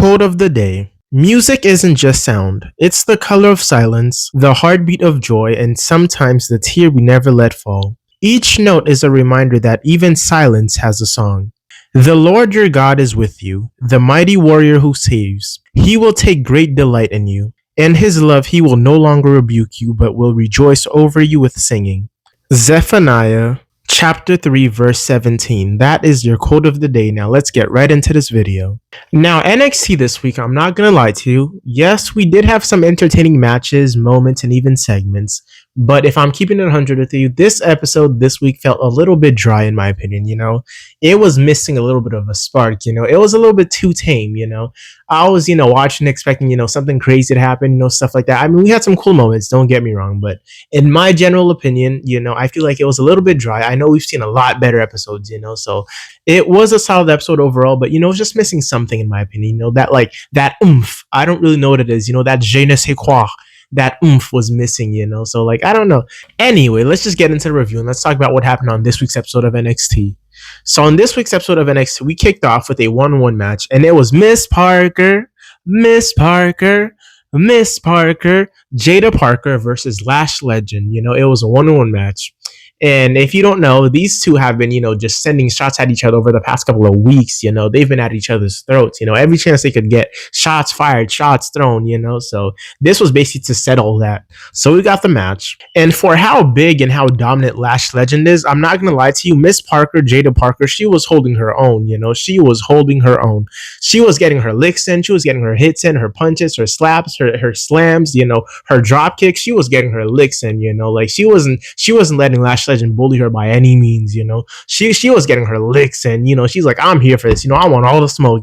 Quote of the day. Music isn't just sound, it's the color of silence, the heartbeat of joy, and sometimes the tear we never let fall. Each note is a reminder that even silence has a song. The Lord your God is with you, the mighty warrior who saves. He will take great delight in you. In his love, he will no longer rebuke you, but will rejoice over you with singing. Zephaniah chapter 3 verse 17. That is your quote of the day. Now let's get right into this video. Now NXT this week, I'm not gonna lie to you, yes, we did have some entertaining matches, moments, and even segments, but if I'm keeping it 100 with you, this episode this week felt a little bit dry in my opinion. It was missing a little bit of a spark. It was a little bit too tame. I was watching, expecting something crazy to happen, stuff like that. I mean, we had some cool moments, don't get me wrong, but in my general opinion, I feel like it was a little bit dry. I know we've seen a lot better episodes, so it was a solid episode overall, but it's just missing something in my opinion. That oomph. I don't really know what it is. That je ne sais quoi. That oomph was missing. So I don't know. Anyway, let's just get into the review and let's talk about what happened on this week's episode of NXT. So on this week's episode of NXT, we kicked off with a 1-1 match, and it was Miss Parker, Jada Parker versus Lash Legend. It was a 1-1 match. And if you don't know, these two have been, just sending shots at each other over the past couple of weeks. They've been at each other's throats, every chance they could get. Shots fired, shots thrown, so this was basically to settle that. So we got the match. And for how big and how dominant Lash Legend is, I'm not going to lie to you, Miss Parker, Jada Parker, she was holding her own, she was holding her own. She was getting her licks in, she was getting her hits in, her punches, her slaps, her slams, her drop kicks. She was getting her licks in, she wasn't letting Lash Legend bully her by any means. She was getting her licks, and she's like, I'm here for this. I want all the smoke.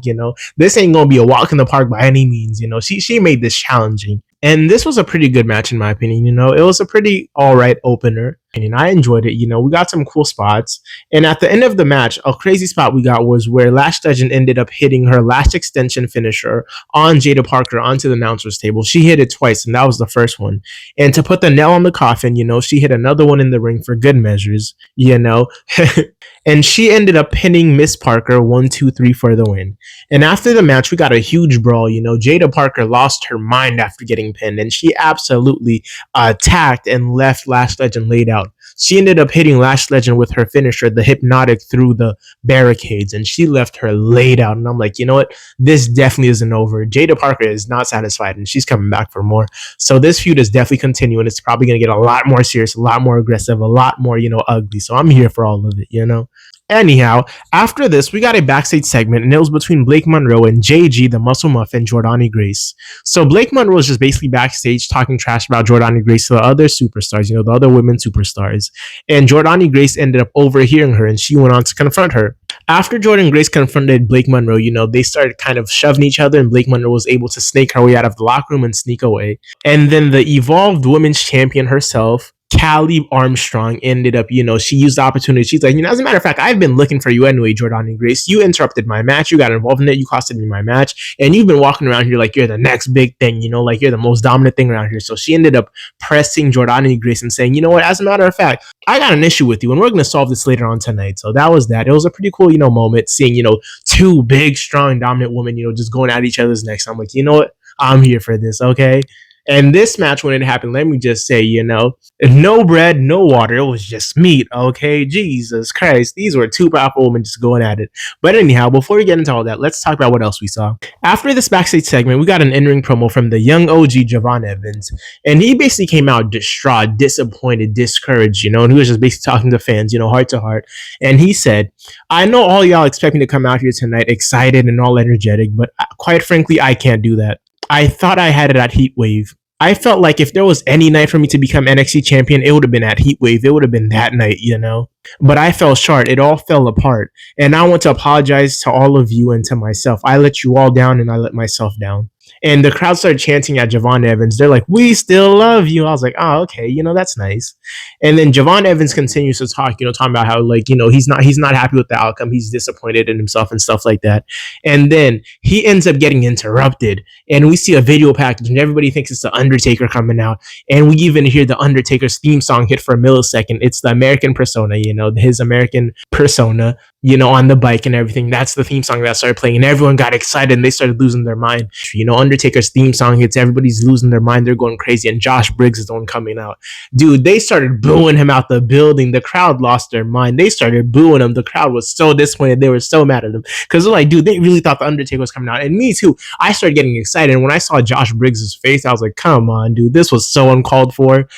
This ain't gonna be a walk in the park by any means. She made this challenging, and this was a pretty good match in my opinion. It was a pretty all right opener, and I enjoyed it. We got some cool spots, and at the end of the match, a crazy spot we got was where Lash Legend ended up hitting her lash extension finisher on Jada Parker onto the announcer's table. She hit it twice, and that was the first one. And to put the nail on the coffin, she hit another one in the ring for good measures, and she ended up pinning Miss Parker 1, 2, 3 for the win. And after the match, we got a huge brawl. Jada Parker lost her mind after getting pinned, and she absolutely attacked and left Lash Legend laid out. She ended up hitting Lash Legend with her finisher, the hypnotic, through the barricades, and she left her laid out. And I'm like, you know what? This definitely isn't over. Jada Parker is not satisfied, and she's coming back for more. So this feud is definitely continuing. It's probably going to get a lot more serious, a lot more aggressive, a lot more, ugly. So I'm here for all of it, Anyhow, after this, we got a backstage segment, and it was between Blake Monroe and JG, the Muscle Muffin, Jordani Grace. So Blake Monroe was just basically backstage talking trash about Jordani Grace to the other superstars, the other women superstars. And Jordani Grace ended up overhearing her, and she went on to confront her. After Jordan Grace confronted Blake Monroe, they started kind of shoving each other, and Blake Monroe was able to snake her way out of the locker room and sneak away. And then the Evolved Women's Champion herself, Callie Armstrong, ended up, she used the opportunity. She's like, as a matter of fact, I've been looking for you anyway, Jordani Grace. You interrupted my match. You got involved in it. You costed me my match. And you've been walking around here like you're the next big thing, like you're the most dominant thing around here. So she ended up pressing Jordani Grace and saying, as a matter of fact, I got an issue with you, and we're going to solve this later on tonight. So that was that. It was a pretty cool, moment seeing, two big, strong, dominant women, just going at each other's necks. I'm like, you know what? I'm here for this. Okay. And this match, when it happened, let me just say, no bread, no water. It was just meat, okay? Jesus Christ. These were two powerful women just going at it. But anyhow, before we get into all that, let's talk about what else we saw. After this backstage segment, we got an in-ring promo from the young OG Javon Evans. And he basically came out distraught, disappointed, discouraged, and he was just basically talking to fans, heart to heart. And he said, I know all y'all expect me to come out here tonight excited and all energetic, but quite frankly, I can't do that. I thought I had it at Heatwave. I felt like if there was any night for me to become NXT champion, it would have been at Heatwave. It would have been that night, But I fell short. It all fell apart. And I want to apologize to all of you and to myself. I let you all down, and I let myself down. And the crowd started chanting at Javon Evans. They're like, we still love you. I was like, oh, okay, that's nice. And then Javon Evans continues to talk, talking about how, he's not happy with the outcome. He's disappointed in himself and stuff like that. And then he ends up getting interrupted. And we see a video package, and everybody thinks it's the Undertaker coming out. And we even hear the Undertaker's theme song hit for a millisecond. It's the American persona, his American persona. on the bike and everything. That's the theme song that started playing, and everyone got excited and they started losing their mind. Undertaker's theme song hits, everybody's losing their mind, they're going crazy, and Josh Briggs is the one coming out. Dude, they started booing him out the building. The crowd lost their mind. They started booing him. The crowd was so disappointed. They were so mad at him because they're like, dude, they really thought the Undertaker was coming out. And me too. I started getting excited. And when I saw Josh Briggs' face, I was like, come on, dude, this was so uncalled for.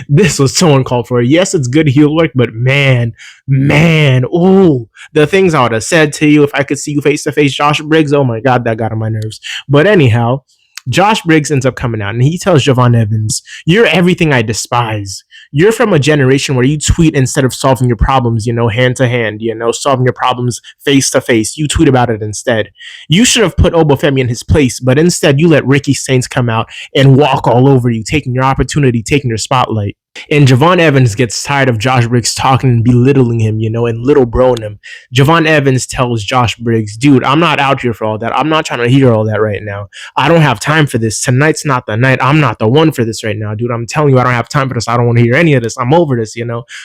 This was so uncalled for. Yes, it's good heel work, but man, ooh, the things I would have said to you if I could see you face to face, Josh Briggs. Oh my God, that got on my nerves. But anyhow, Josh Briggs ends up coming out and he tells Javon Evans, "You're everything I despise. You're from a generation where you tweet instead of solving your problems, hand to hand, solving your problems face to face. You tweet about it instead. You should have put Obafemi in his place, but instead you let Ricky Saints come out and walk all over you, taking your opportunity, taking your spotlight." And Javon Evans gets tired of Josh Briggs talking and belittling him, and little broing him. Javon Evans tells Josh Briggs, "Dude, I'm not out here for all that. I'm not trying to hear all that right now. I don't have time for this. Tonight's not the night. I'm not the one for this right now, dude. I'm telling you, I don't have time for this. I don't want to hear any of this. I'm over this,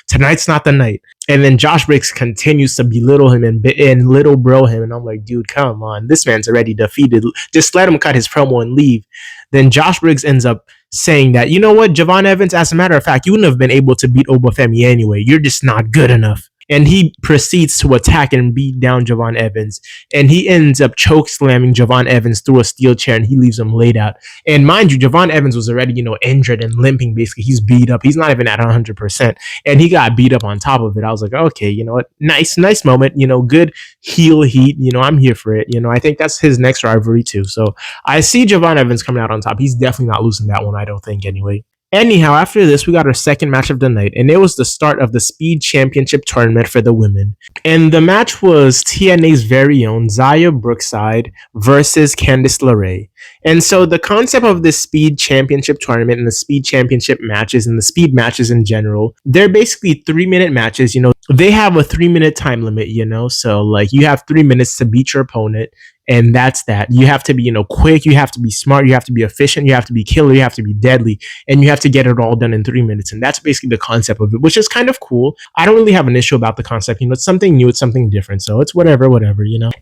Tonight's not the night." And then Josh Briggs continues to belittle him and little bro him. And I'm like, dude, come on. This man's already defeated. Just let him cut his promo and leave. Then Josh Briggs ends up saying that, you know what, Javon Evans, as a matter of fact, you wouldn't have been able to beat Obafemi anyway. You're just not good enough. And he proceeds to attack and beat down Javon Evans. And he ends up choke slamming Javon Evans through a steel chair and he leaves him laid out. And mind you, Javon Evans was already, injured and limping basically. He's beat up. He's not even at 100%. And he got beat up on top of it. I was like, okay, you know what? Nice moment. Good heel heat. I'm here for it. I think that's his next rivalry too. So I see Javon Evans coming out on top. He's definitely not losing that one, I don't think, anyway. Anyhow, after this, we got our second match of the night, and it was the start of the Speed Championship tournament for the women. And the match was TNA's very own Xia Brookside versus Candice LeRae. And so the concept of this Speed Championship tournament and the Speed Championship matches and the Speed matches in general, they're basically 3-minute matches. They have a 3-minute time limit, so like you have 3 minutes to beat your opponent. And that's that. You have to be, quick. You have to be smart. You have to be efficient. You have to be killer. You have to be deadly. And you have to get it all done in 3 minutes. And that's basically the concept of it, which is kind of cool. I don't really have an issue about the concept. It's something new. It's something different. So it's whatever.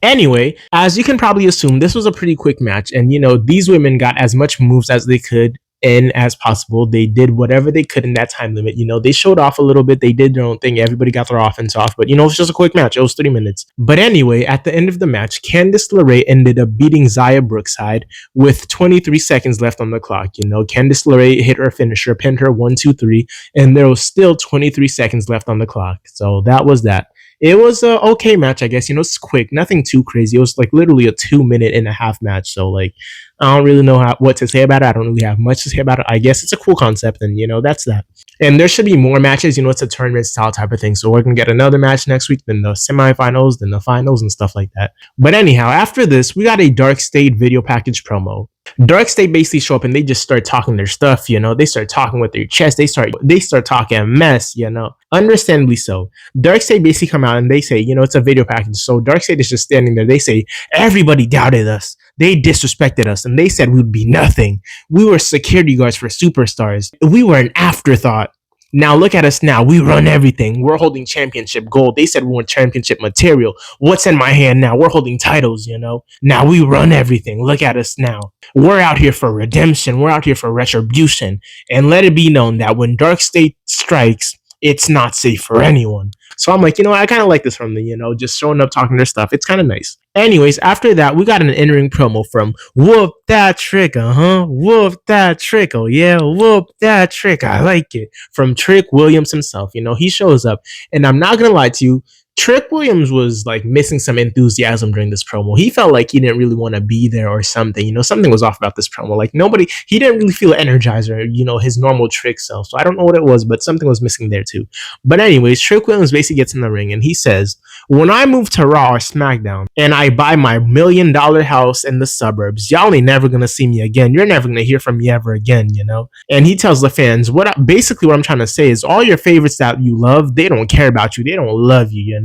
Anyway, as you can probably assume, this was a pretty quick match. And, these women got as much moves as they could in as possible. They did whatever they could in that time limit. They showed off a little bit. They did their own thing. Everybody got their offense off, but it's just a quick match. It was 3 minutes. But anyway, at the end of the match, Candice LeRae ended up beating Xia Brookside with 23 seconds left on the clock. Candice LeRae hit her finisher, pinned her 1, 2, 3, and there was still 23 seconds left on the clock. So that was that. It was a okay match, I guess. It's quick, nothing too crazy. It was like literally a 2.5 match. So like, I don't really know what to say about it. I don't really have much to say about it. I guess it's a cool concept, and that's that. And there should be more matches. It's a tournament style type of thing. So we're gonna get another match next week, then the semifinals, then the finals, and stuff like that. But anyhow, after this, we got a Dark State video package promo. Dark State basically show up and they just start talking their stuff, they start talking with their chest, they start talking mess, understandably so. Dark State basically come out and they say, it's a video package. So Dark State is just standing there. They say, everybody doubted us. They disrespected us and they said we'd be nothing. We were security guards for superstars. We were an afterthought. Now look at us now. We run everything. We're holding championship gold. They said we want championship material. What's in my hand now? We're holding titles, Now we run everything. Look at us now. We're out here for redemption. We're out here for retribution. And let it be known that when Dark State strikes, it's not safe for anyone. So I'm like, I kind of like this from the, just showing up, talking their stuff. It's kind of nice. Anyways, after that, we got an in-ring promo from Whoop That Trick, Whoop That Trick, oh yeah, Whoop That Trick, I like it. From Trick Williams himself, he shows up. And I'm not going to lie to you, Trick Williams was like missing some enthusiasm during this promo. He felt like he didn't really want to be there or something. Something was off about this promo. Like he didn't really feel energized or, his normal Trick self. So I don't know what it was, but something was missing there too. But anyways, Trick Williams basically gets in the ring and he says, when I move to Raw or SmackDown and I buy my $1 million house in the suburbs, y'all ain't never going to see me again. You're never going to hear from me ever again, And he tells the fans, what I'm trying to say is all your favorites that you love, they don't care about you. They don't love you,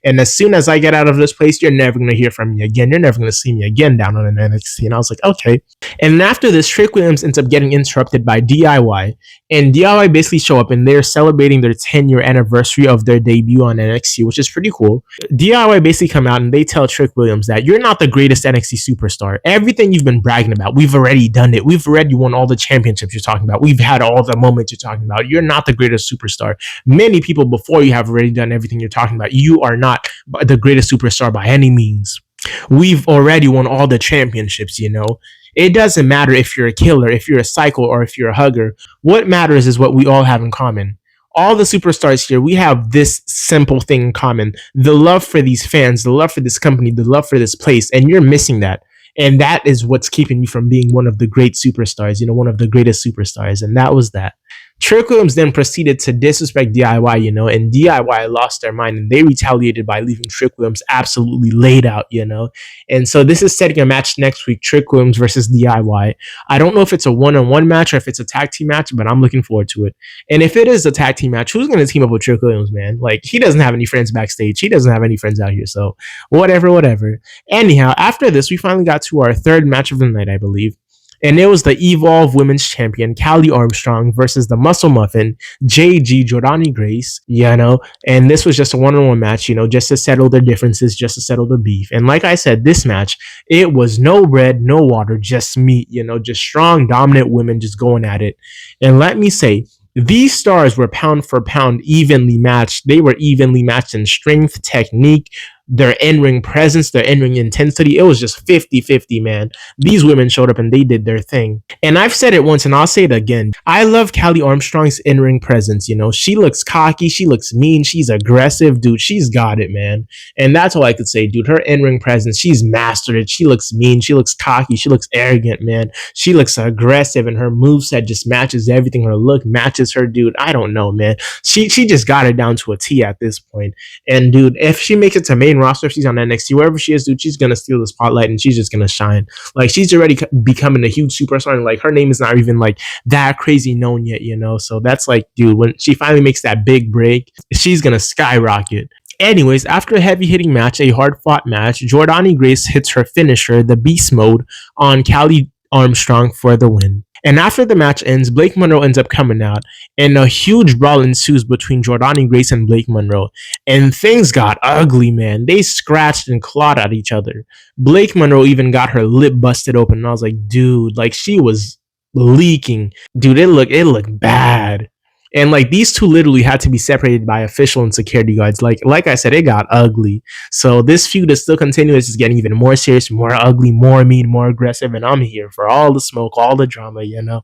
And as soon as I get out of this place, you're never going to hear from me again. You're never going to see me again down on an NXT. And I was like, okay. And after this, Trick Williams ends up getting interrupted by DIY. And DIY basically show up and they're celebrating their 10-year anniversary of their debut on NXT, which is pretty cool. DIY basically come out and they tell Trick Williams that you're not the greatest NXT superstar. Everything you've been bragging about, we've already done it. We've already won all the championships you're talking about. We've had all the moments you're talking about. You're not the greatest superstar. Many people before you have already done everything you're talking about. You are not the greatest superstar by any means. We've already won all the championships, you know. It doesn't matter if you're a killer, if you're a cycle, or if you're a hugger. What matters is what we all have in common. All the superstars here, we have this simple thing in common: the love for these fans, the love for this company, the love for this place, and you're missing that. And that is what's keeping you from being one of the great superstars, you know, one of the greatest superstars. And that was that. Trick Williams then proceeded to disrespect DIY, you know, and DIY lost their mind and they retaliated by leaving Trick Williams absolutely laid out, you know. And so this is setting a match next week: Trick Williams versus DIY. I don't know if it's a one-on-one match or if it's a tag team match, but I'm looking forward to it. And if it is a tag team match, who's going to team up with Trick Williams, man? Like, he doesn't have any friends backstage. He doesn't have any friends out here. So whatever. Anyhow, after this, we finally got to our third match of the night, I believe. And it was the Evolve Women's Champion, Callie Armstrong, versus the Muscle Muffin, JG Jordani Grace, you know. And this was just a one-on-one match, you know, just to settle their differences, just to settle the beef. And like I said, this match, it was no bread, no water, just meat, you know, just strong, dominant women just going at it. And let me say, these stars were pound for pound evenly matched. They were evenly matched in strength, technique, their in-ring presence, their in-ring intensity. It was just 50-50, man. These women showed up and they did their thing. And I've said it once and I'll say it again. I love Callie Armstrong's in-ring presence, you know. She looks cocky, she looks mean, she's aggressive, dude. She's got it, man. And that's all I could say, dude. Her in-ring presence, she's mastered it. She looks mean, she looks cocky, she looks arrogant, man. She looks aggressive and her moveset just matches everything. Her look matches her, dude. I don't know, man. She just got it down to a T at this point. And dude, if she makes it to main roster, if she's on NXT, wherever she is, dude, she's gonna steal the spotlight and she's just gonna shine. Like, she's already becoming a huge superstar, and like her name is not even like that crazy known yet, you know. So that's like, dude, when she finally makes that big break, she's gonna skyrocket. Anyways, after a heavy hitting match, a hard fought match, Jordani Grace hits her finisher, the Beast Mode, on Callie Armstrong for the win. And after the match ends, Blake Monroe ends up coming out, and a huge brawl ensues between Jordani Grace and Blake Monroe. And things got ugly, man. They scratched and clawed at each other. Blake Monroe even got her lip busted open, and I was like, dude, like, she was leaking. Dude, it looked bad. And like, these two literally had to be separated by official and security guards. Like I said, it got ugly. So this feud is still continuing. It's just getting even more serious, more ugly, more mean, more aggressive. And I'm here for all the smoke, all the drama, you know.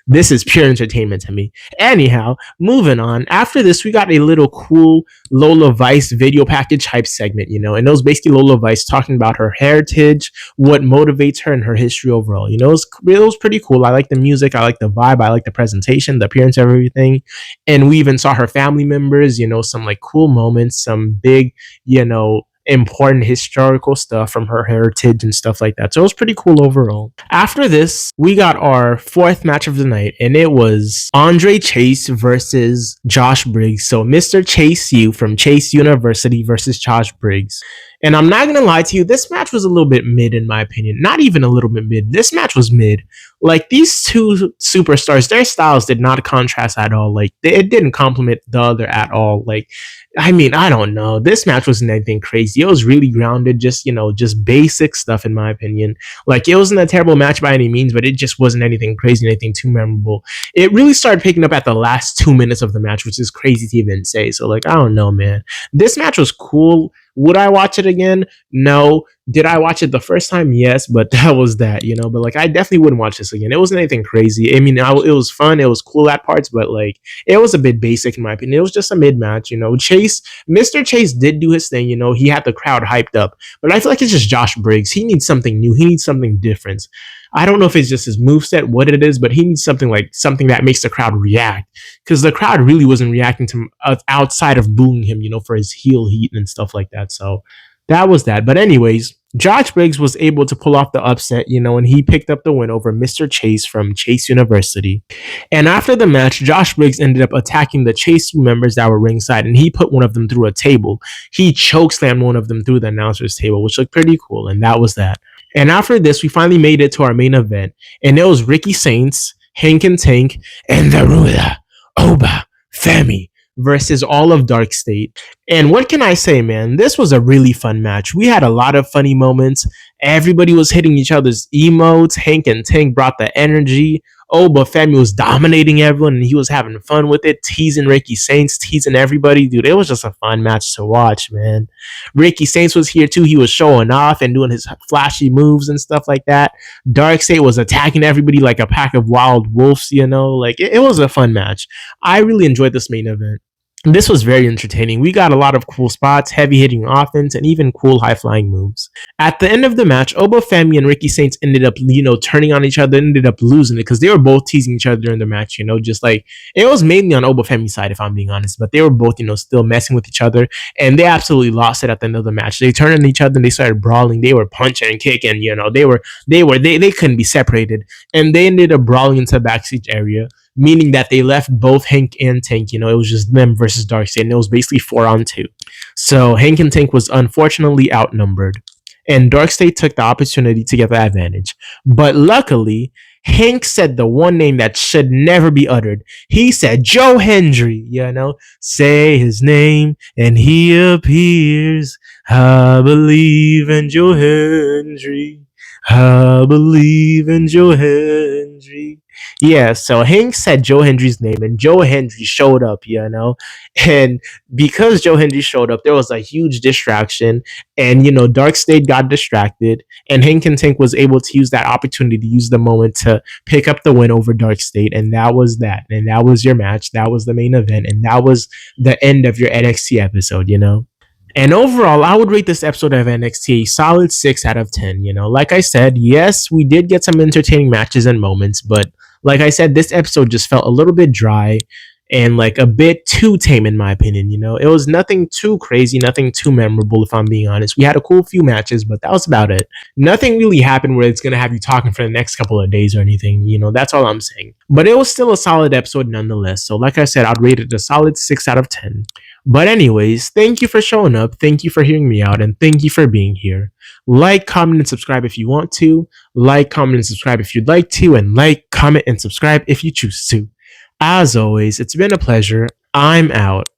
This is pure entertainment to me. Anyhow, moving on. After this, we got a little cool Lola Vice video package hype segment, you know, and it was basically Lola Vice talking about her heritage, what motivates her, and her history overall. You know, it was pretty cool. I like the music, I like the vibe, I like the presentation, the appearance of everything. And we even saw her family members, you know, some like cool moments, some big, you know, important historical stuff from her heritage and stuff like that. So it was pretty cool overall. After this, we got our fourth match of the night, and it was Andre Chase versus Josh Briggs. So Mr. Chase U from Chase University versus Josh Briggs. And I'm not going to lie to you, this match was a little bit mid in my opinion. Not even a little bit mid. This match was mid. Like, these two superstars, their styles did not contrast at all. Like, it didn't complement the other at all. Like, I mean, I don't know. This match wasn't anything crazy. It was really grounded, just, you know, just basic stuff in my opinion. Like, it wasn't a terrible match by any means, but it just wasn't anything crazy, anything too memorable. It really started picking up at the last 2 minutes of the match, which is crazy to even say. So, like, I don't know, man. This match was cool. Would I watch it again? No. Did I watch it the first time? Yes, but that was that, you know. But like, I definitely wouldn't watch this again. It wasn't anything crazy. I mean, it was fun. It was cool at parts, but like, it was a bit basic in my opinion. It was just a mid match, you know. Mr. Chase did do his thing, you know. He had the crowd hyped up, but I feel like it's just Josh Briggs. He needs something new. He needs something different. I don't know if it's just his moveset, what it is, but he needs something that makes the crowd react, because the crowd really wasn't reacting to him outside of booing him, you know, for his heel heat and stuff like that. So that was that. But anyways, Josh Briggs was able to pull off the upset, you know, and he picked up the win over Mr. Chase from Chase University. And after the match, Josh Briggs ended up attacking the Chase members that were ringside, and he put one of them through a table. He chokeslammed one of them through the announcer's table, which looked pretty cool, and that was that. And after this, we finally made it to our main event, and it was Ricky Saints, Hank and Tank, and the ruler, Oba Femi versus all of Dark State. And what can I say, man? This was a really fun match. We had a lot of funny moments. Everybody was hitting each other's emotes. Hank and Tank brought the energy. Oh, but Femi was dominating everyone and he was having fun with it, teasing Ricky Saints, teasing everybody. Dude, it was just a fun match to watch, man. Ricky Saints was here too. He was showing off and doing his flashy moves and stuff like that. Darkseid was attacking everybody like a pack of wild wolves, you know? Like, it was a fun match. I really enjoyed this main event. This was very entertaining. We got a lot of cool spots, heavy hitting offense, and even cool high flying moves. At the end of the match, Oba Femi and Ricky Saints ended up, turning on each other, ended up losing it because they were both teasing each other during the match, just like it was mainly on Oba Femi's side, if I'm being honest, but they were both, still messing with each other, and they absolutely lost it at the end of the match. They turned on each other and they started brawling. They were punching and kicking, they couldn't be separated, and they ended up brawling into the backstage area, meaning that they left both Hank and Tank. It was just them versus Darkseid, and it was basically 4-on-2. So Hank and Tank was unfortunately outnumbered, and Darkseid took the opportunity to get the advantage. But luckily, Hank said the one name that should never be uttered. He said Joe Hendry, say his name and he appears. I believe in Joe Hendry. I believe in Joe Hendry. Yeah, so Hank said Joe Hendry's name, and Joe Hendry showed up, and because Joe Hendry showed up, there was a huge distraction, and Darkseid got distracted, and Hank and Tank was able to use that opportunity to use the moment to pick up the win over Darkseid, and that was that, and that was your match, that was the main event, and that was the end of your NXT episode. And overall, I would rate this episode of NXT a solid 6 out of 10. Like I said, yes, we did get some entertaining matches and moments, but like I said, this episode just felt a little bit dry and like a bit too tame in my opinion. It was nothing too crazy, nothing too memorable, if I'm being honest. We had a cool few matches, but that was about it. Nothing really happened where it's going to have you talking for the next couple of days or anything. That's all I'm saying. But it was still a solid episode nonetheless. So like I said, I'd rate it a solid 6 out of 10. But anyways, thank you for showing up, thank you for hearing me out, and thank you for being here. Like, comment, and subscribe if you want to. Like, comment, and subscribe if you'd like to. And like, comment, and subscribe if you choose to. As always, it's been a pleasure. I'm out.